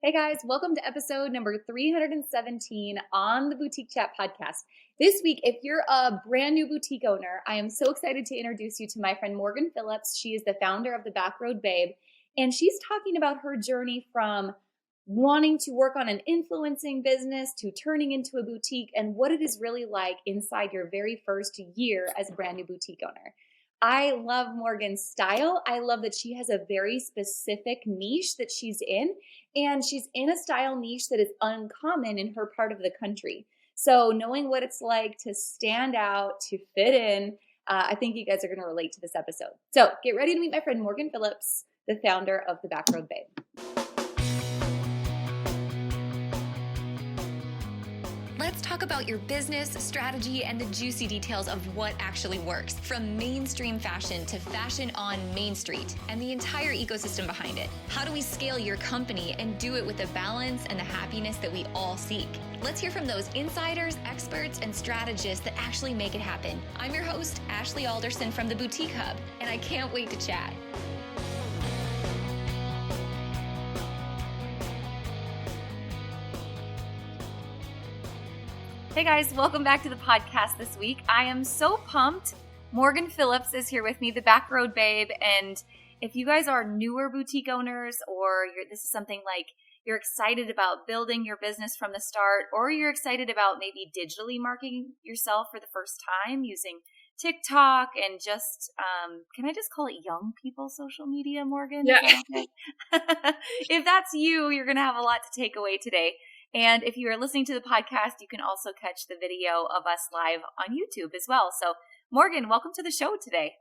Hey guys, welcome to episode number 317 on the Boutique Chat podcast. This week, if you're a brand new boutique owner, I am so excited to introduce you to my friend Morgan Phillips. She is the founder of the Backroad Babe, and she's talking about her journey from wanting to work on an influencing business to turning into a boutique and what it is really like inside your very first year as a brand new boutique owner. I love Morgan's style. I love that she has a very specific niche that she's in, and she's in a style niche that is uncommon in her part of the country. So knowing what it's like to stand out, to fit in, I think you guys are going to relate to this episode. So get ready to meet my friend Morgan Phillips, the founder of the Backroad Babe. Let's talk about your business, strategy, and the juicy details of what actually works, from mainstream fashion to fashion on Main Street, and the entire ecosystem behind it. How do we scale your company and do it with the balance and the happiness that we all seek? Let's hear from those insiders, experts, and strategists that actually make it happen. I'm your host, Ashley Alderson from the Boutique Hub, and I can't wait to chat. Hey guys, welcome back to the podcast this week. I am so pumped. Morgan Phillips is here with me, the Backroad Babe. And if you guys are newer boutique owners, or this is something like you're excited about building your business from the start, or you're excited about maybe digitally marketing yourself for the first time using TikTok and just, can I just call it young people social media, Morgan? Yeah. Okay? If that's you, you're going to have a lot to take away today. And if you are listening to the podcast, you can also catch the video of us live on YouTube as well. So, Morgan, welcome to the show today.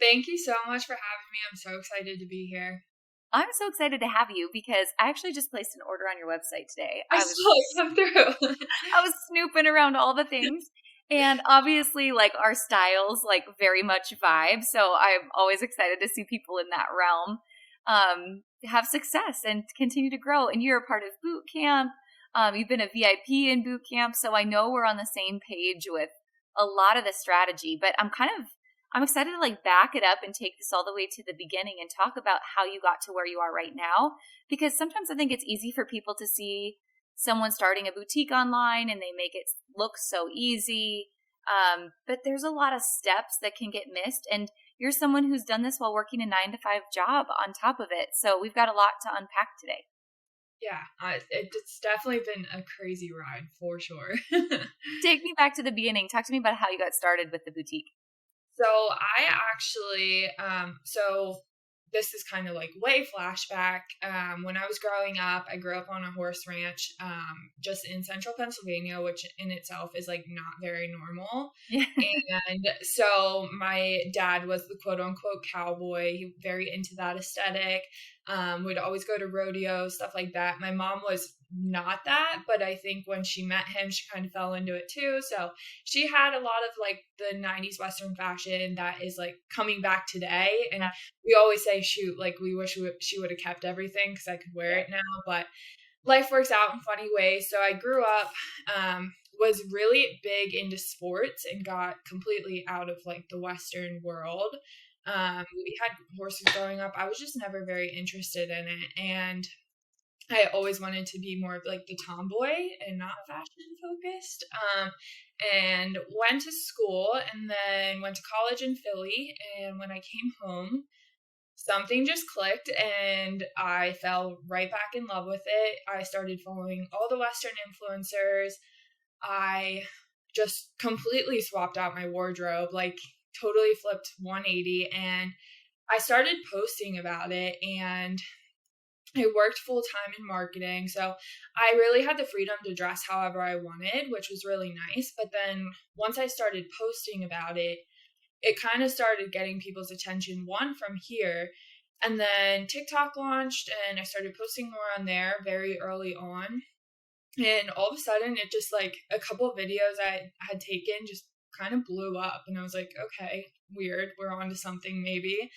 Thank you so much for having me. I'm so excited to be here. I'm so excited to have you because I actually just placed an order on your website today. I saw it come through. I was snooping around all the things. And obviously, like, our styles, like, very much vibe. So I'm always excited to see people in that realm have success and continue to grow. And you're a part of boot camp. You've been a VIP in boot camp, so I know we're on the same page with a lot of the strategy, but I'm excited to like back it up and take this all the way to the beginning and talk about how you got to where you are right now, because sometimes I think it's easy for people to see someone starting a boutique online and they make it look so easy, but there's a lot of steps that can get missed, and you're someone who's done this while working a 9-to-5 job on top of it, so we've got a lot to unpack today. Yeah, it's definitely been a crazy ride for sure. Take me back to the beginning. Talk to me about how you got started with the boutique. So I actually, so this is kind of like way flashback. When I was growing up, I grew up on a horse ranch, just in central Pennsylvania, which in itself is like not very normal. Yeah. And so my dad was the quote unquote cowboy. He was very into that aesthetic. Would always go to rodeos, stuff like that. My mom was not that, but I think when she met him, she kind of fell into it too. So she had a lot of like the 90s Western fashion that is like coming back today. And we always say, shoot, like we wish she would have kept everything because I could wear it now, but life works out in funny ways. So I grew up, was really big into sports and got completely out of like the Western world. We had horses growing up. I was just never very interested in it. And I always wanted to be more of like the tomboy and not fashion focused. And went to school and then went to college in Philly. And when I came home, something just clicked and I fell right back in love with it. I started following all the Western influencers. I just completely swapped out my wardrobe, like totally flipped 180, and I started posting about it, and I worked full time in marketing. So I really had the freedom to dress however I wanted, which was really nice. But then once I started posting about it, it kind of started getting people's attention, one from here, and then TikTok launched and I started posting more on there very early on. And all of a sudden it just like a couple of videos I had taken just kind of blew up, and I was like, okay, weird, we're on to something maybe.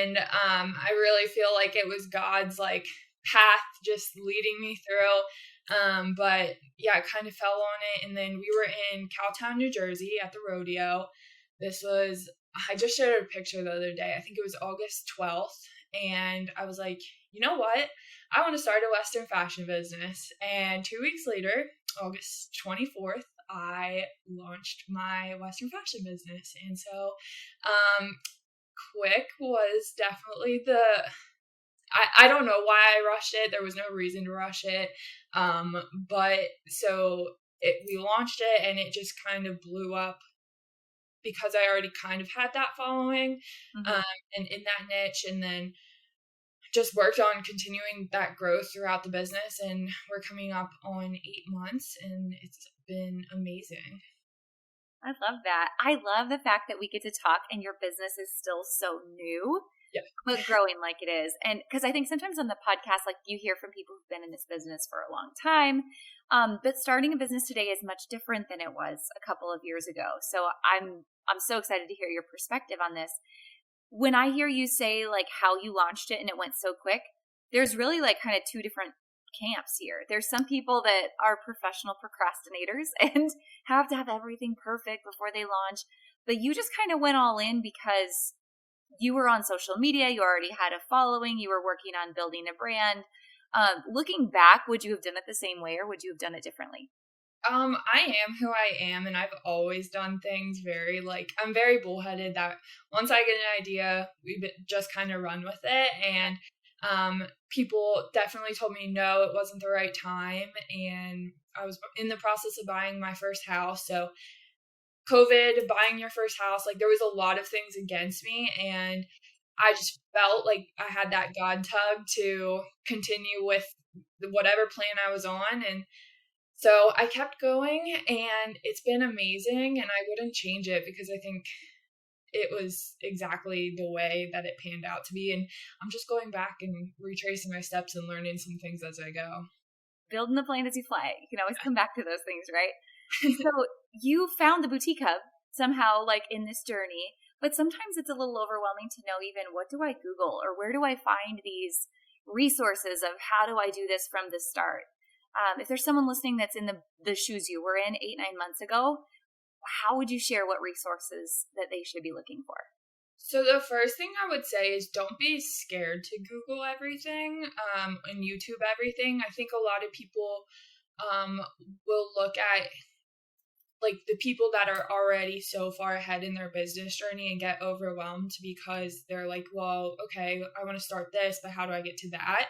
And I really feel like it was God's like path just leading me through. But yeah, I kind of fell on it. And then we were in Cowtown, New Jersey at the rodeo. I just shared a picture the other day. I think it was August 12th. And I was like, you know what? I want to start a Western fashion business. And 2 weeks later, August 24th, I launched my Western fashion business. And so, quick was definitely I don't know why I rushed it. There was no reason to rush it. But so we launched it and it just kind of blew up because I already kind of had that following, and in that niche, and then just worked on continuing that growth throughout the business. And we're coming up on 8 months and it's been amazing. I love that. I love the fact that we get to talk and your business is still so new. Yeah. But growing like it is. And because I think sometimes on the podcast, like you hear from people who've been in this business for a long time, but starting a business today is much different than it was a couple of years ago. So I'm so excited to hear your perspective on this. When I hear you say like how you launched it and it went so quick, there's really like kind of two different camps here. There's some people that are professional procrastinators and have to have everything perfect before they launch. But you just kind of went all in because you were on social media, you already had a following, you were working on building a brand. Looking back, would you have done it the same way or would you have done it differently? I am who I am, and I've always done things I'm very bullheaded that once I get an idea, we just kind of run with it. And people definitely told me no, it wasn't the right time. And I was in the process of buying my first house. So COVID, buying your first house, like there was a lot of things against me, and I just felt like I had that God tug to continue with whatever plan I was on. And so I kept going and it's been amazing, and I wouldn't change it because I think it was exactly the way that it panned out to be. And I'm just going back and retracing my steps and learning some things as I go. Building the plane as you fly. You can always come back to those things, right? So you found the Boutique Hub somehow like in this journey, but sometimes it's a little overwhelming to know even what do I Google or where do I find these resources of how do I do this from the start? If there's someone listening that's in the shoes you were in 8-9 months ago, how would you share what resources that they should be looking for? So the first thing I would say is don't be scared to Google everything and YouTube everything. I think a lot of people will look at like the people that are already so far ahead in their business journey and get overwhelmed because they're like, well, okay, I want to start this, but how do I get to that?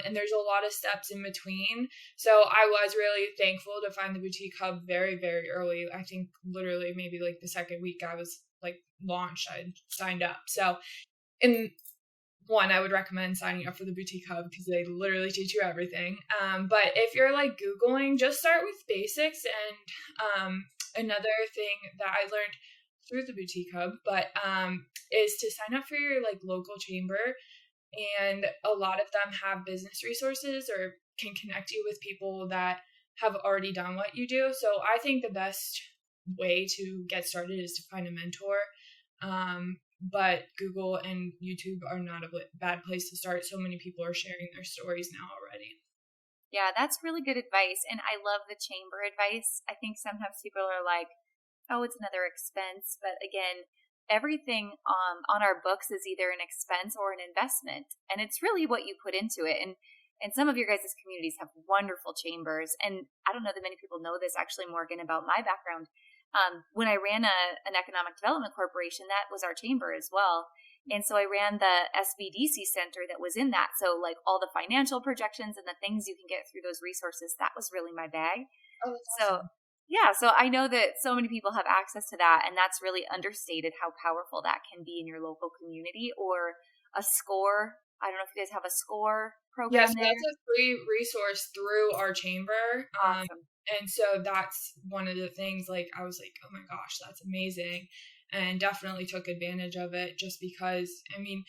And there's a lot of steps in between. So I was really thankful to find the Boutique Hub very, very early. I think literally maybe like the second week I was like launched, I signed up. So in one, I would recommend signing up for the Boutique Hub because they literally teach you everything. But if you're like Googling, just start with basics. And another thing that I learned through the Boutique Hub, is to sign up for your like local chamber. And a lot of them have business resources or can connect you with people that have already done what you do. So I think the best way to get started is to find a mentor. But Google and YouTube are not a bad place to start. So many people are sharing their stories now already. Yeah, that's really good advice. And I love the chamber advice. I think sometimes people are like, oh, it's another expense. But again, everything on our books is either an expense or an investment. And it's really what you put into it. And some of your guys' communities have wonderful chambers. And I don't know that many people know this, actually, Morgan, about my background. When I ran an economic development corporation, that was our chamber as well. And so I ran the SBDC center that was in that. So like all the financial projections and the things you can get through those resources, that was really my bag. Oh, that's so awesome. Yeah, so I know that so many people have access to that, and that's really understated how powerful that can be in your local community. Or a SCORE. I don't know if you guys have a SCORE program. Yes, that's a free resource through our chamber. Awesome. And so that's one of the things, like, I was like, oh my gosh, that's amazing. And definitely took advantage of it just because, I mean,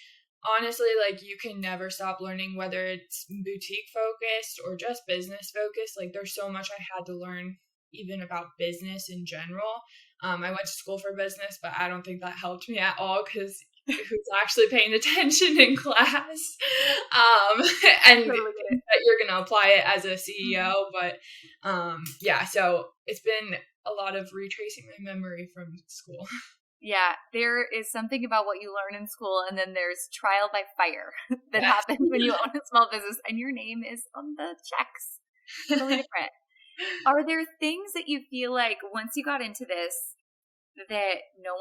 honestly, like, you can never stop learning, whether it's boutique focused or just business focused. Like, there's so much I had to learn even about business in general. I went to school for business, but I don't think that helped me at all because who's actually paying attention in class, and Totally that you're going to apply it as a CEO. But yeah, so it's been a lot of retracing my memory from school. Yeah, there is something about what you learn in school, and then there's trial by fire that Yes. happens when you own a small business and your name is on the checks. Totally different. Are there things that you feel like once you got into this that no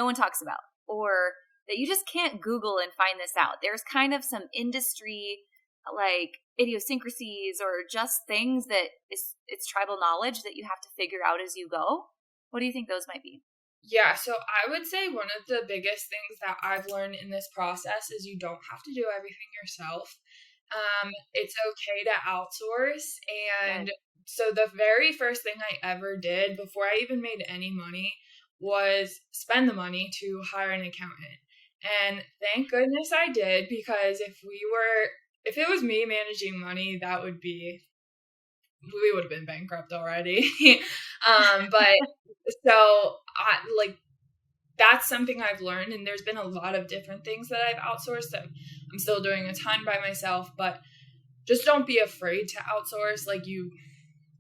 one talks about, or that you just can't Google and find this out? There's kind of some industry like idiosyncrasies or just things that it's tribal knowledge that you have to figure out as you go. What do you think those might be? Yeah, so I would say one of the biggest things that I've learned in this process is you don't have to do everything yourself. It's okay to outsource. And Good. so the very first thing I ever did before I even made any money was spend the money to hire an accountant. And thank goodness I did, because if it was me managing money, we would have been bankrupt already. But so that's something I've learned, and there's been a lot of different things that I've outsourced that I'm still doing a ton by myself, but just don't be afraid to outsource. Like, you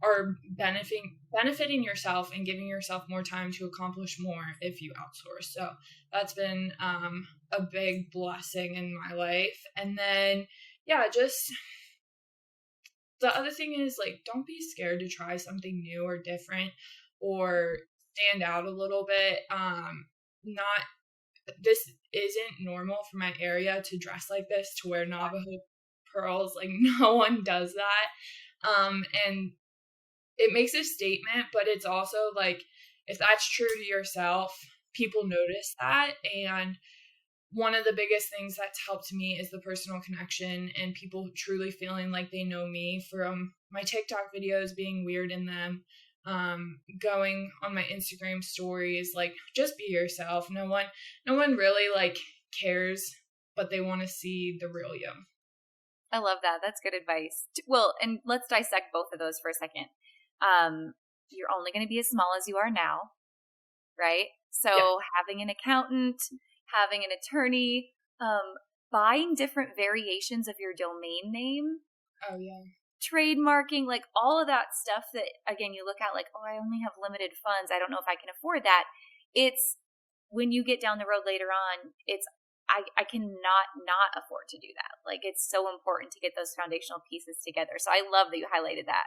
are benefiting yourself and giving yourself more time to accomplish more if you outsource. So that's been a big blessing in my life. And then, yeah, just the other thing is, like, don't be scared to try something new or different or stand out a little bit. Not This isn't normal for my area to dress like this, to wear Navajo pearls. Like, no one does that. And it makes a statement, but it's also like, if that's true to yourself, people notice that. And one of the biggest things that's helped me is the personal connection and people truly feeling like they know me from my TikTok videos being weird in them, going on my Instagram stories. Like, just be yourself. No one really like cares, but they want to see the real you. I love that. That's good advice. Well, and let's dissect both of those for a second. You're only going to be as small as you are now, right? So having an accountant, having an attorney, buying different variations of your domain name. Oh, yeah. Trademarking, like all of that stuff that, again, you look at like, oh, I only have limited funds, I don't know if I can afford that. It's when you get down the road later on, I cannot not afford to do that. Like, it's so important to get those foundational pieces together. So I love that you highlighted that.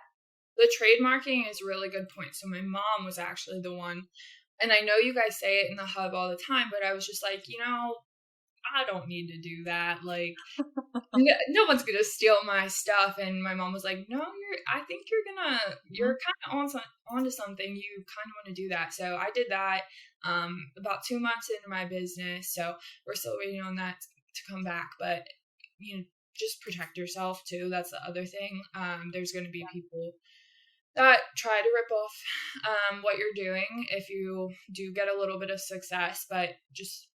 The trademarking is a really good point. So my mom was actually the one, and I know you guys say it in the hub all the time, but I was just like, I don't need to do that. Like, no one's gonna steal my stuff. And my mom was like, no, I think you're kind of onto something. You kind of want to do that. So I did that about 2 months into my business. So we're still waiting on that to come back. But just protect yourself too. That's the other thing. There's going to be people that try to rip off what you're doing if you do get a little bit of success, but just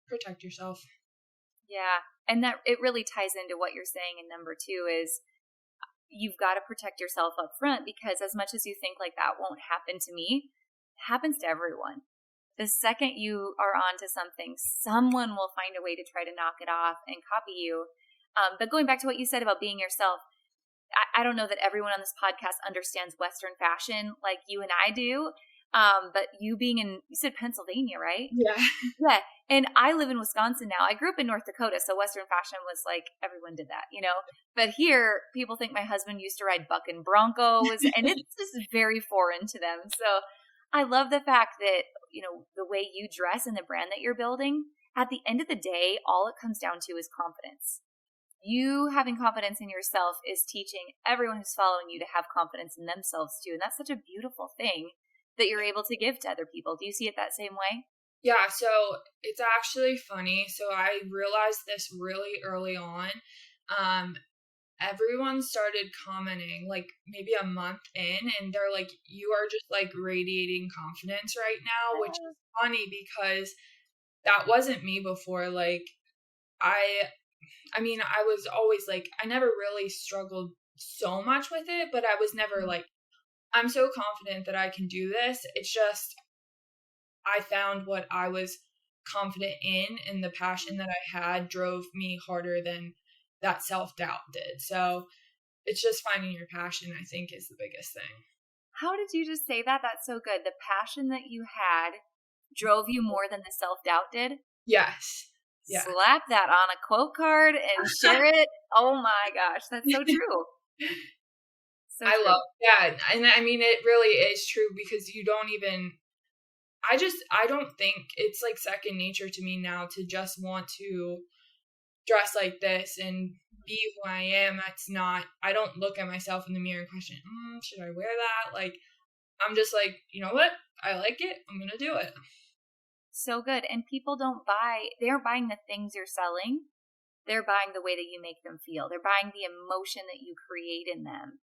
protect yourself. Yeah. And that it really ties into what you're saying in number 2 is you've got to protect yourself up front, because as much as you think like that won't happen to me, it happens to everyone. The second you are onto something, someone will find a way to try to knock it off and copy you. But going back to what you said about being yourself, I don't know that everyone on this podcast understands Western fashion like you and I do. But you said Pennsylvania, right? Yeah. Yeah. And I live in Wisconsin now. I grew up in North Dakota, so Western fashion was like, everyone did that, But here, people think my husband used to ride bucking Broncos, and it's just very foreign to them. So I love the fact that, the way you dress and the brand that you're building, at the end of the day, all it comes down to is confidence. You having confidence in yourself is teaching everyone who's following you to have confidence in themselves too. And that's such a beautiful thing that you're able to give to other people. Do you see it that same way? Yeah, so it's actually funny. So I realized this really early on. Everyone started commenting like maybe a month in, and they're like, you are just like radiating confidence right now, which is funny because that wasn't me before. Like, I was always like, I never really struggled so much with it, but I was never like, I'm so confident that I can do this. It's just, I found what I was confident in, and the passion that I had drove me harder than that self-doubt did. So it's just finding your passion, I think, is the biggest thing. How did you just say that? That's so good. The passion that you had drove you more than the self-doubt did? Yes. Yeah. Slap that on a quote card and share it. Oh my gosh, that's so true. So I true. love, yeah. And I mean, it really is true because you don't even, I don't think it's like second nature to me now to just want to dress like this and be who I am. That's not, I don't look at myself in the mirror and question, should I wear that? Like, I'm just like, you know what? I like it. I'm going to do it. So good. And people they aren't buying the things you're selling. They're buying the way that you make them feel. They're buying the emotion that you create in them.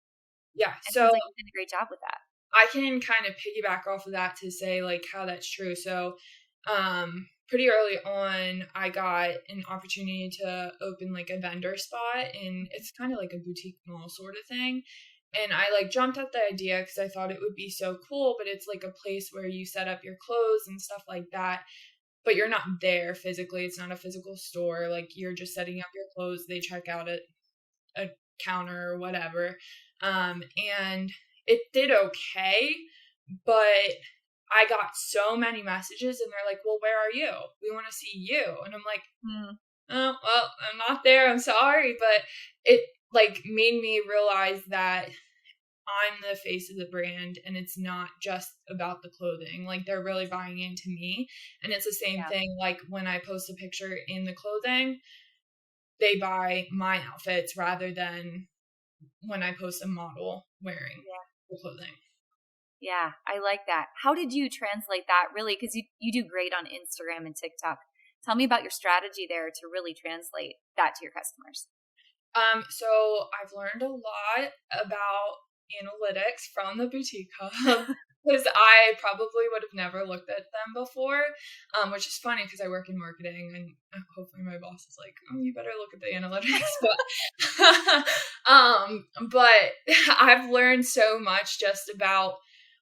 Yeah. It So sounds like you did a great job with that. I can kind of piggyback off of that to say like how that's true. So, pretty early on, I got an opportunity to open like a vendor spot, and it's kind of like a boutique mall sort of thing. And I like jumped at the idea because I thought it would be so cool, but it's like a place where you set up your clothes and stuff like that, but you're not there physically. It's not a physical store. Like you're just setting up your clothes. They check out at a counter or whatever. And it did okay, but I got so many messages and they're like, well, where are you? We want to see you. And I'm like, oh, well, I'm not there. I'm sorry. But it like made me realize that I'm the face of the brand and it's not just about the clothing. Like they're really buying into me. And it's the same thing. Like when I post a picture in the clothing, they buy my outfits rather than when I post a model wearing the clothing. Yeah, I like that. How did you translate that really? Because you do great on Instagram and TikTok. Tell me about your strategy there to really translate that to your customers. So I've learned a lot about analytics from the boutique hub because I probably would have never looked at them before, which is funny because I work in marketing and hopefully my boss is like, oh, you better look at the analytics. But I've learned so much just about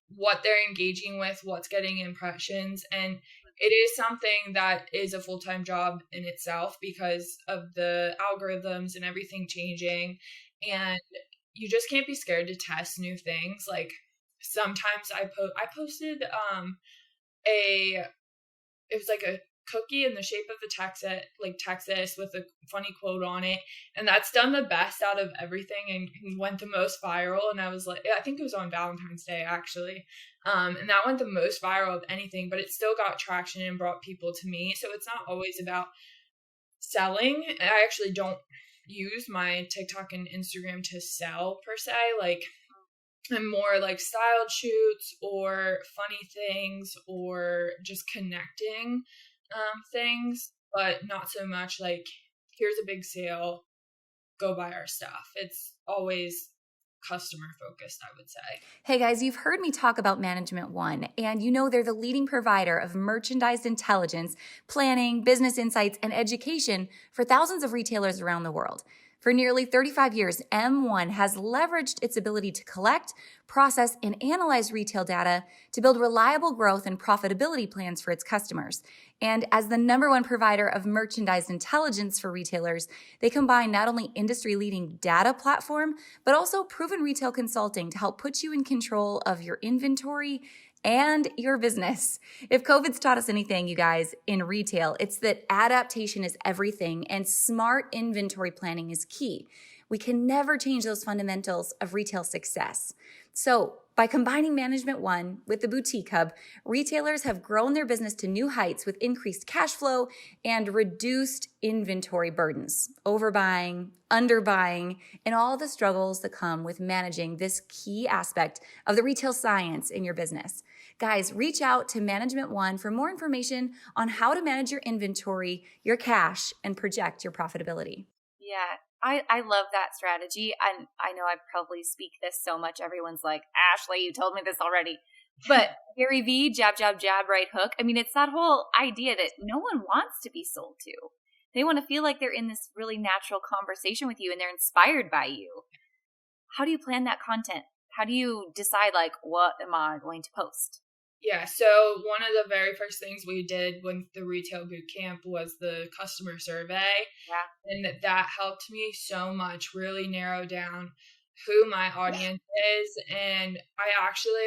what they're engaging with, what's getting impressions, and it is something that is a full-time job in itself because of the algorithms and everything changing. And you just can't be scared to test new things. Like sometimes I posted it was like a cookie in the shape of Texas with a funny quote on it, and that's done the best out of everything and went the most viral. And I was like, I think it was on Valentine's Day actually, and that went the most viral of anything, but it still got traction and brought people to me. So it's not always about selling. I actually don't use my TikTok and Instagram to sell per se. Like I'm more like styled shoots or funny things or just connecting things, but not so much like here's a big sale, go buy our stuff. It's always customer focused, I would say. Hey guys, you've heard me talk about Management One, and you know they're the leading provider of merchandise intelligence, planning, business insights, and education for thousands of retailers around the world. For nearly 35 years, M1 has leveraged its ability to collect, process, and analyze retail data to build reliable growth and profitability plans for its customers. And as the number one provider of merchandise intelligence for retailers, they combine not only industry-leading data platform, but also proven retail consulting to help put you in control of your inventory and your business. If COVID's taught us anything, you guys, in retail, it's that adaptation is everything and smart inventory planning is key. We can never change those fundamentals of retail success. So by combining Management One with the Boutique Hub, retailers have grown their business to new heights with increased cash flow and reduced inventory burdens, overbuying, underbuying, and all the struggles that come with managing this key aspect of the retail science in your business. Guys, reach out to Management One for more information on how to manage your inventory, your cash, and project your profitability. Yeah, I love that strategy. And I know I probably speak this so much. Everyone's like, Ashley, you told me this already. But Gary V, jab, jab, jab, right hook. I mean, it's that whole idea that no one wants to be sold to. They want to feel like they're in this really natural conversation with you and they're inspired by you. How do you plan that content? How do you decide, like, what am I going to post? Yeah, so one of the very first things we did with the retail boot camp was the customer survey. Yeah. And that helped me so much, really narrow down who my audience is. And I actually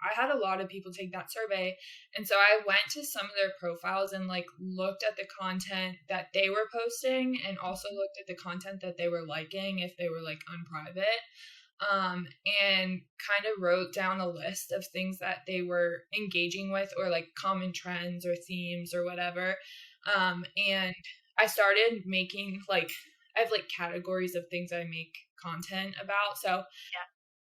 I had a lot of people take that survey. And so I went to some of their profiles and like looked at the content that they were posting and also looked at the content that they were liking if they were like unprivate. And kind of wrote down a list of things that they were engaging with or like common trends or themes or whatever. And I started making like, I have like categories of things I make content about. So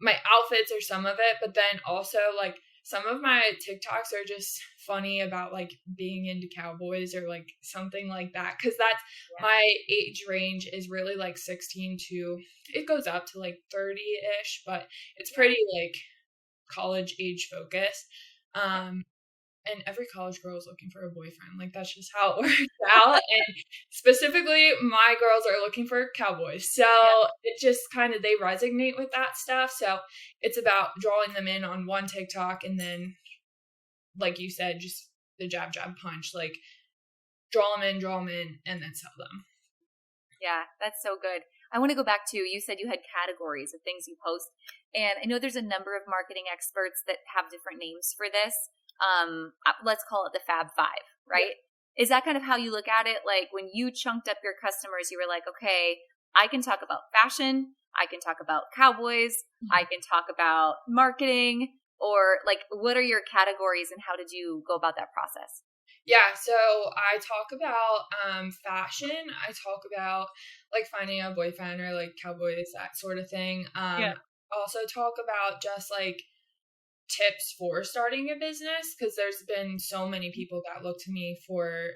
my outfits are some of it, but then also like some of my TikToks are just funny about like being into cowboys or like something like that. Cause that's my age range is really like 16 to, it goes up to like 30-ish, but it's pretty like college age focused. And every college girl is looking for a boyfriend. Like that's just how it works out. And specifically, my girls are looking for cowboys. So it just kind of, they resonate with that stuff. So it's about drawing them in on one TikTok and then, like you said, just the jab, jab, punch, like draw them in, and then sell them. Yeah, that's so good. I want to go back to, you said you had categories of things you post. And I know there's a number of marketing experts that have different names for this. Let's call it the Fab Five, right? Yeah. Is that kind of how you look at it? Like when you chunked up your customers, you were like, okay, I can talk about fashion. I can talk about cowboys. I can talk about marketing, or like, what are your categories and how did you go about that process? Yeah, so I talk about fashion. I talk about like finding a boyfriend or like cowboys, that sort of thing. Also talk about just like tips for starting a business, because there's been so many people that look to me for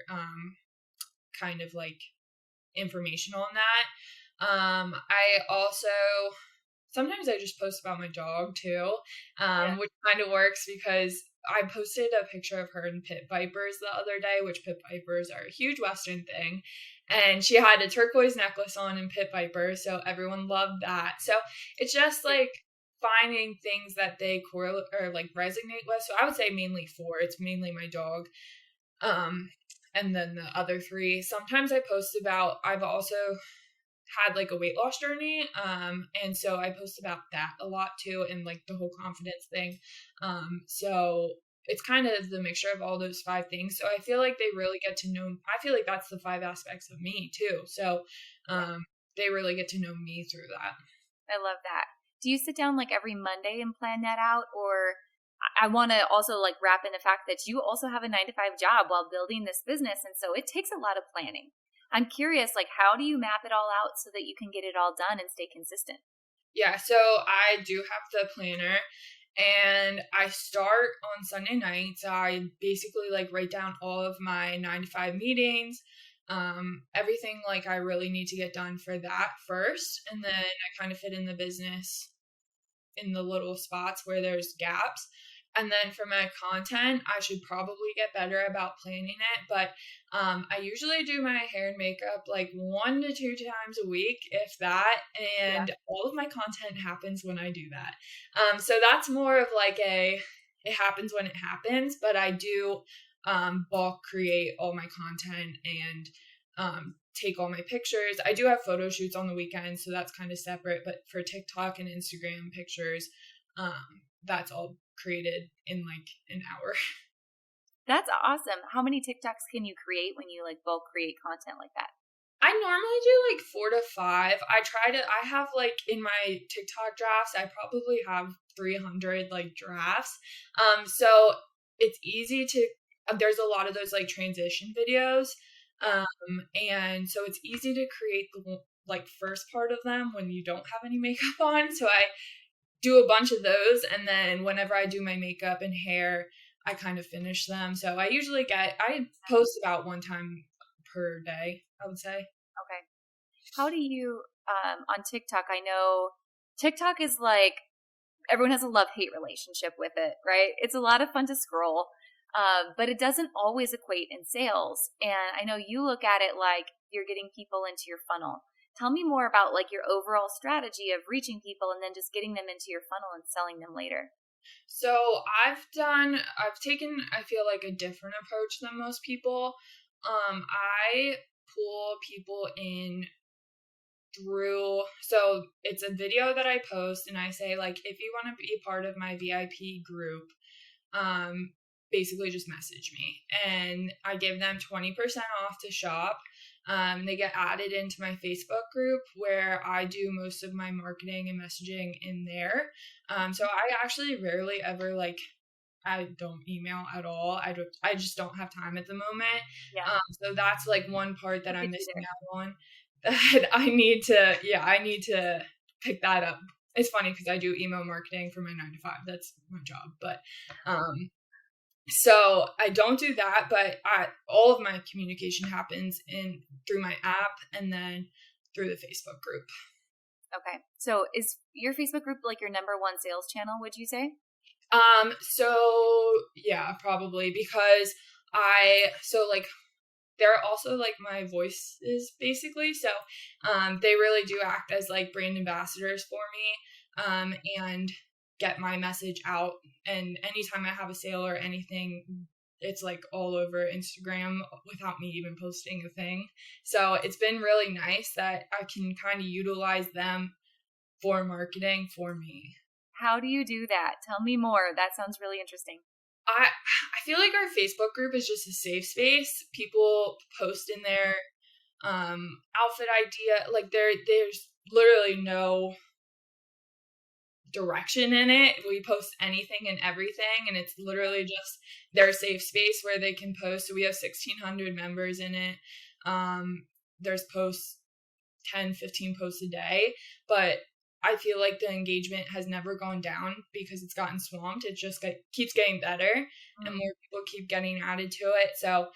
kind of like information on that. I also sometimes I just post about my dog too, which kind of works because I posted a picture of her and pit vipers the other day, which pit vipers are a huge Western thing. And she had a turquoise necklace on and pit vipers, so everyone loved that. So it's just like finding things that they correlate or like resonate with. So I would say mainly four. It's mainly my dog. And then the other three. Sometimes I post about, I've also had like a weight loss journey. And so I post about that a lot too, and like the whole confidence thing. So it's kind of the mixture of all those five things. So I feel like they really get to know, I feel like that's the five aspects of me too. So, they really get to know me through that. I love that. Do you sit down like every Monday and plan that out? Or I want to also like wrap in the fact that you also have a 9-to-5 job while building this business. And so it takes a lot of planning. I'm curious, like, how do you map it all out so that you can get it all done and stay consistent? Yeah, so I do have the planner, and I start on Sunday nights. I basically like write down all of my 9-to-5 meetings, everything like I really need to get done for that first, and then I kind of fit in the business in the little spots where there's gaps. And then for my content, I should probably get better about planning it. But I usually do my hair and makeup like 1 to 2 times a week, if that. And all of my content happens when I do that. So that's more of like it happens when it happens. But I do bulk create all my content and take all my pictures. I do have photo shoots on the weekends, so that's kind of separate. But for TikTok and Instagram pictures, that's all created in like an hour. That's awesome. How many TikToks can you create when you like bulk create content like that? I normally do like 4 to 5. I have like in my TikTok drafts, I probably have 300 like drafts. So it's easy to, there's a lot of those like transition videos. And so it's easy to create the like first part of them when you don't have any makeup on. So I do a bunch of those, and then whenever I do my makeup and hair, I kind of finish them. So I post about 1 time per day, I would say. Okay. How do you, on TikTok, I know TikTok is like, everyone has a love-hate relationship with it, right? It's a lot of fun to scroll, but it doesn't always equate in sales. And I know you look at it like you're getting people into your funnel. Tell me more about like your overall strategy of reaching people and then just getting them into your funnel and selling them later. So I've taken, I feel like, a different approach than most people. I pull people in through, so it's a video that I post and I say like, if you want to be part of my VIP group, basically just message me, and I give them 20% off to shop. They get added into my Facebook group where I do most of my marketing and messaging in there. So I actually rarely ever I don't email at all. I just don't have time at the moment. Yeah. So that's like one part that I'm missing out on that I need to pick that up. It's funny because I do email marketing for my 9 to 5. That's my job. But so I don't do that, but all of my communication happens through my app and then through the Facebook group. Okay. So is your Facebook group like your number one sales channel, would you say? So yeah, probably because they're also like my voices basically. So, they really do act as like brand ambassadors for me, and get my message out. And anytime I have a sale or anything, it's like all over Instagram without me even posting a thing. So it's been really nice that I can kind of utilize them for marketing for me. How do you do that? Tell me more. That sounds really interesting. I feel like our Facebook group is just a safe space. People post in there outfit idea, like there's literally no direction in it. We post anything and everything, and it's literally just their safe space where they can post. So we have 1,600 members in it. There's posts 10, 15 posts a day, but I feel like the engagement has never gone down because it's gotten swamped. It just keeps getting better, and more people keep getting added to it. So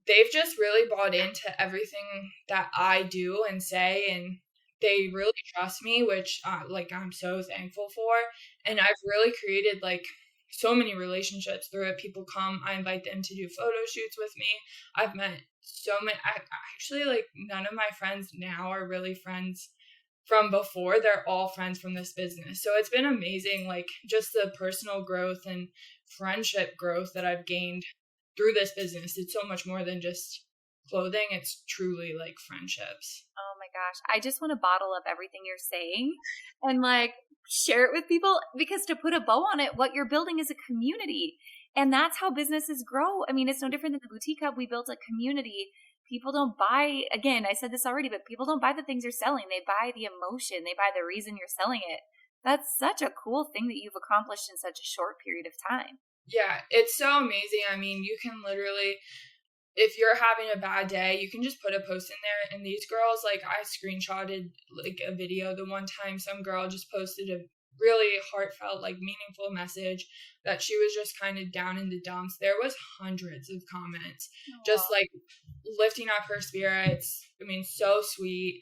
they've just really bought into everything that I do and say, and they really trust me, which I'm so thankful for. And I've really created like so many relationships through it. People come, I invite them to do photo shoots with me. I've met so many. I actually, like, none of my friends now are really friends from before. They're all friends from this business. So it's been amazing, like just the personal growth and friendship growth that I've gained through this business. It's so much more than just clothing. It's truly like friendships. Oh my gosh. I just want to bottle up everything you're saying and like share it with people, because to put a bow on it, what you're building is a community. And that's how businesses grow. I mean, it's no different than the Boutique Hub. We built a community. People don't buy, again, I said this already, but people don't buy the things you're selling. They buy the emotion. They buy the reason you're selling it. That's such a cool thing that you've accomplished in such a short period of time. Yeah, it's so amazing. I mean, you can literally, if you're having a bad day, you can just put a post in there. And these girls, like, I screenshotted like a video the one time. Some girl just posted a really heartfelt, like, meaningful message that she was just kind of down in the dumps. There was hundreds of comments. Aww. Just like lifting up her spirits. I mean, so sweet.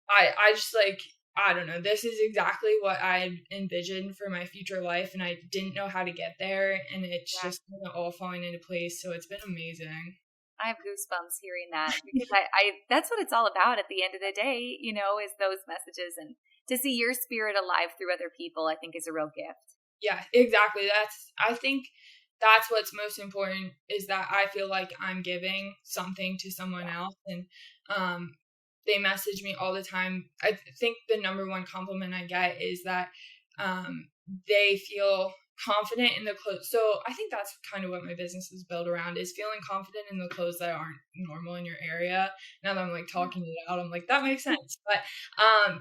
I just like, I don't know, this is exactly what I envisioned for my future life, and I didn't know how to get there, and it's just kind of all falling into place. So it's been amazing. I have goosebumps hearing that, because I that's what it's all about at the end of the day, you know, is those messages, and to see your spirit alive through other people, I think is a real gift. Yeah, exactly. I think that's what's most important, is that I feel like I'm giving something to someone else. And they message me all the time. I think the number one compliment I get is that they feel confident in the clothes. So I think that's kind of what my business is built around, is feeling confident in the clothes that aren't normal in your area. Now that I'm like talking it out, I'm like, that makes sense. But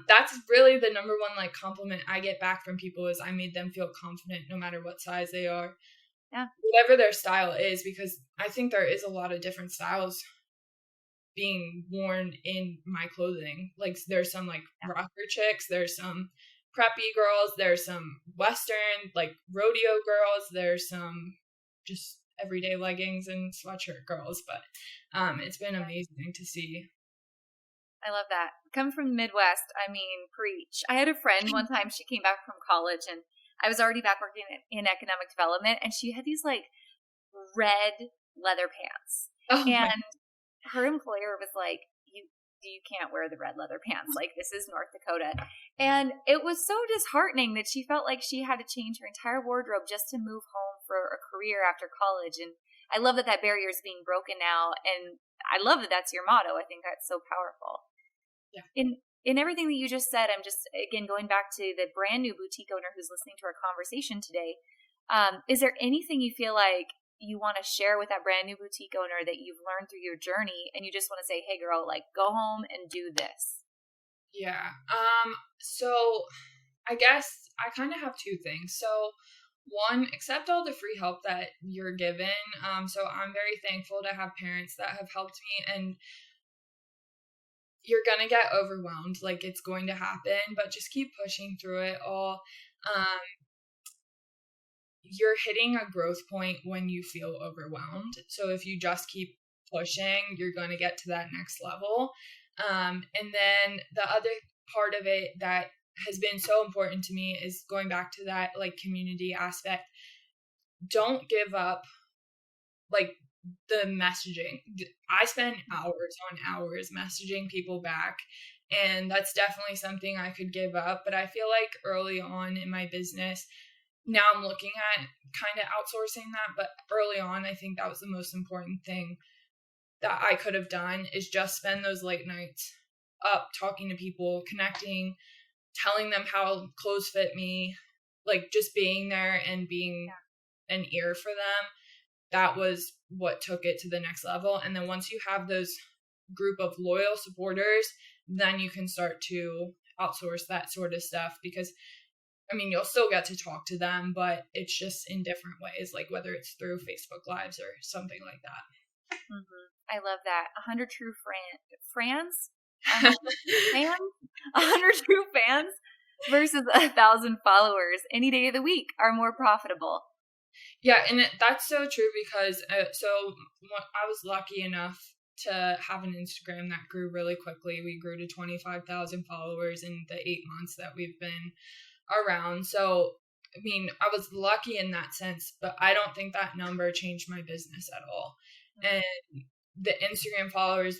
that's really the number one like compliment I get back from people, is I made them feel confident no matter what size they are. Yeah. Whatever their style is, because I think there is a lot of different styles being worn in my clothing. Like, there's some like rocker chicks, there's some preppy girls, there's some Western like rodeo girls, there's some just everyday leggings and sweatshirt girls. But it's been amazing to see. I love that. Come from the Midwest, I mean, preach. I had a friend one time, she came back from college, and I was already back working in economic development, and she had these like red leather pants. And her employer was like, you can't wear the red leather pants. Like, this is North Dakota. And it was so disheartening that she felt like she had to change her entire wardrobe just to move home for a career after college. And I love that that barrier is being broken now. And I love that that's your motto. I think that's so powerful. Yeah. In everything that you just said, I'm just, again, going back to the brand new boutique owner who's listening to our conversation today. Is there anything you feel like you want to share with that brand new boutique owner that you've learned through your journey and you just want to say, hey girl, like go home and do this? Yeah. So I guess I kind of have two things. So one, accept all the free help that you're given. So I'm very thankful to have parents that have helped me, and you're going to get overwhelmed. Like, it's going to happen, but just keep pushing through it all. Um, you're hitting a growth point when you feel overwhelmed. So if you just keep pushing, you're going to get to that next level. And then the other part of it that has been so important to me is going back to that like community aspect. Don't give up like the messaging. I spend hours on hours messaging people back, and that's definitely something I could give up. But I feel like early on in my business, now I'm looking at kind of outsourcing that, but early on, I think that was the most important thing that I could have done, is just spend those late nights up talking to people, connecting, telling them how clothes fit me, like just being there and being an ear for them. That was what took it to the next level. And then once you have those group of loyal supporters, then you can start to outsource that sort of stuff, because I mean, you'll still get to talk to them, but it's just in different ways, like whether it's through Facebook Lives or something like that. Mm-hmm. I love that. 100 true fans? 100 true fans versus 1,000 followers any day of the week are more profitable. Yeah, and that's so true, because I was lucky enough to have an Instagram that grew really quickly. We grew to 25,000 followers in the 8 months that we've been around. So, I mean, I was lucky in that sense, but I don't think that number changed my business at all. And the Instagram followers,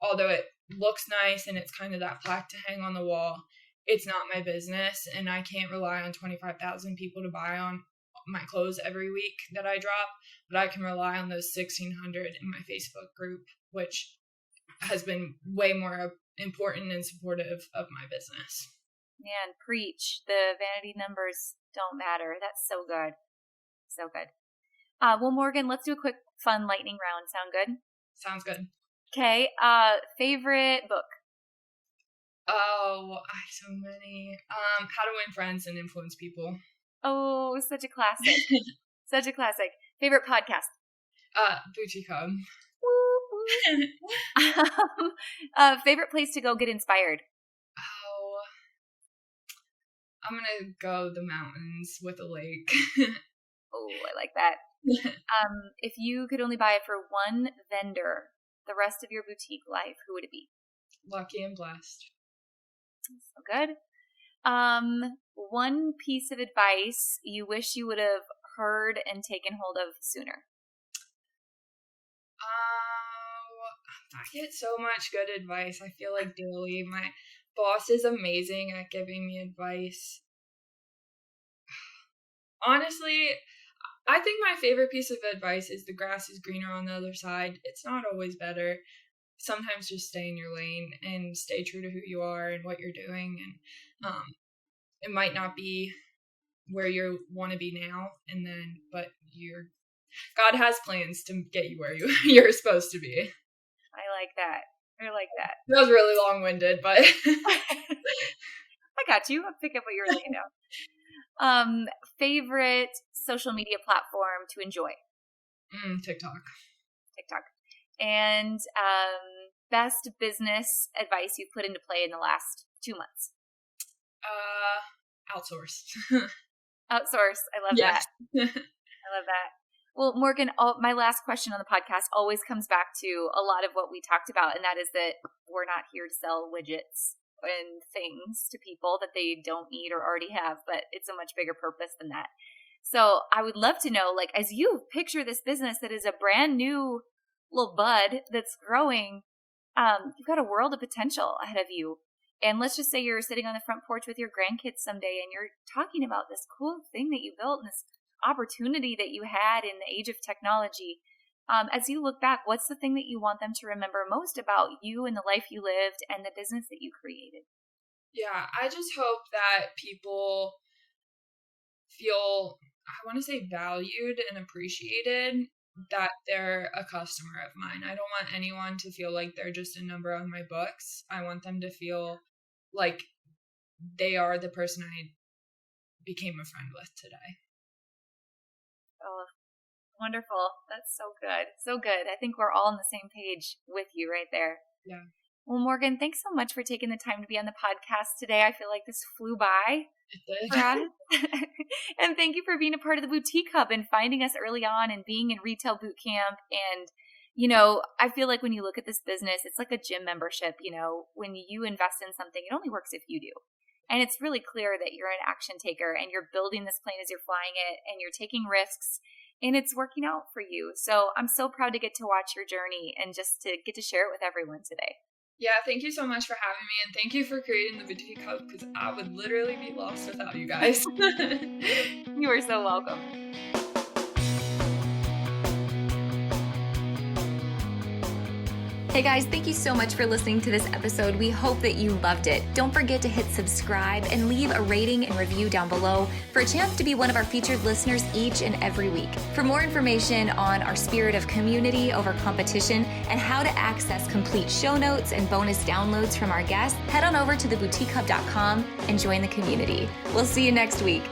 although it looks nice and it's kind of that plaque to hang on the wall, it's not my business, and I can't rely on 25,000 people to buy on my clothes every week that I drop, but I can rely on those 1,600 in my Facebook group, which has been way more important and supportive of my business. Man, preach. The vanity numbers don't matter. That's so good. So good. Well, Morgan, let's do a quick fun lightning round. Sound good? Sounds good. Okay. Favorite book? Oh, I have so many. How to Win Friends and Influence People. Oh, such a classic. Such a classic. Favorite podcast? Boutique Hub. Favorite place to go get inspired? Oh, I'm gonna go the mountains with a lake. Oh, I like that. If you could only buy it for one vendor the rest of your boutique life, who would it be? Lucky and blessed. So good. One piece of advice you wish you would have heard and taken hold of sooner. I get so much good advice, I feel like, daily. My boss is amazing at giving me advice. Honestly, I think my favorite piece of advice is the grass is greener on the other side. It's not always better. Sometimes just stay in your lane and stay true to who you are and what you're doing. And it might not be where you want to be now, but God has plans to get you where you're supposed to be. I like that. That was really long-winded, but I got you. I'll pick up what you're laying down. Favorite social media platform to enjoy? TikTok. And best business advice you've put into play in the last 2 months? Outsource. Outsource. I love that. I love that. Well, Morgan, my last question on the podcast always comes back to a lot of what we talked about, and that is that we're not here to sell widgets and things to people that they don't need or already have, but it's a much bigger purpose than that. So I would love to know, like, as you picture this business that is a brand new little bud that's growing, you've got a world of potential ahead of you. And let's just say you're sitting on the front porch with your grandkids someday and you're talking about this cool thing that you built and this opportunity that you had in the age of technology. As you look back, what's the thing that you want them to remember most about you and the life you lived and the business that you created? Yeah, I just hope that people feel I want to say valued and appreciated, that they're a customer of mine. I don't want anyone to feel like they're just a number on my books. I want them to feel like they are the person I became a friend with today. Oh, wonderful. That's so good. So good. I think we're all on the same page with you right there. Yeah. Well, Morgan, thanks so much for taking the time to be on the podcast today. I feel like this flew by It for did. us. And thank you for being a part of the Boutique Hub and finding us early on and being in retail boot camp. And, you know, I feel like when you look at this business, it's like a gym membership. You know, when you invest in something, it only works if you do. And it's really clear that you're an action taker and you're building this plane as you're flying it and you're taking risks and it's working out for you. So I'm so proud to get to watch your journey and just to get to share it with everyone today. Yeah, thank you so much for having me, and thank you for creating the Boutique Hub, because I would literally be lost without you guys. You are so welcome. Hey guys, thank you so much for listening to this episode. We hope that you loved it. Don't forget to hit subscribe and leave a rating and review down below for a chance to be one of our featured listeners each and every week. For more information on our spirit of community over competition and how to access complete show notes and bonus downloads from our guests, head on over to theboutiquehub.com and join the community. We'll see you next week.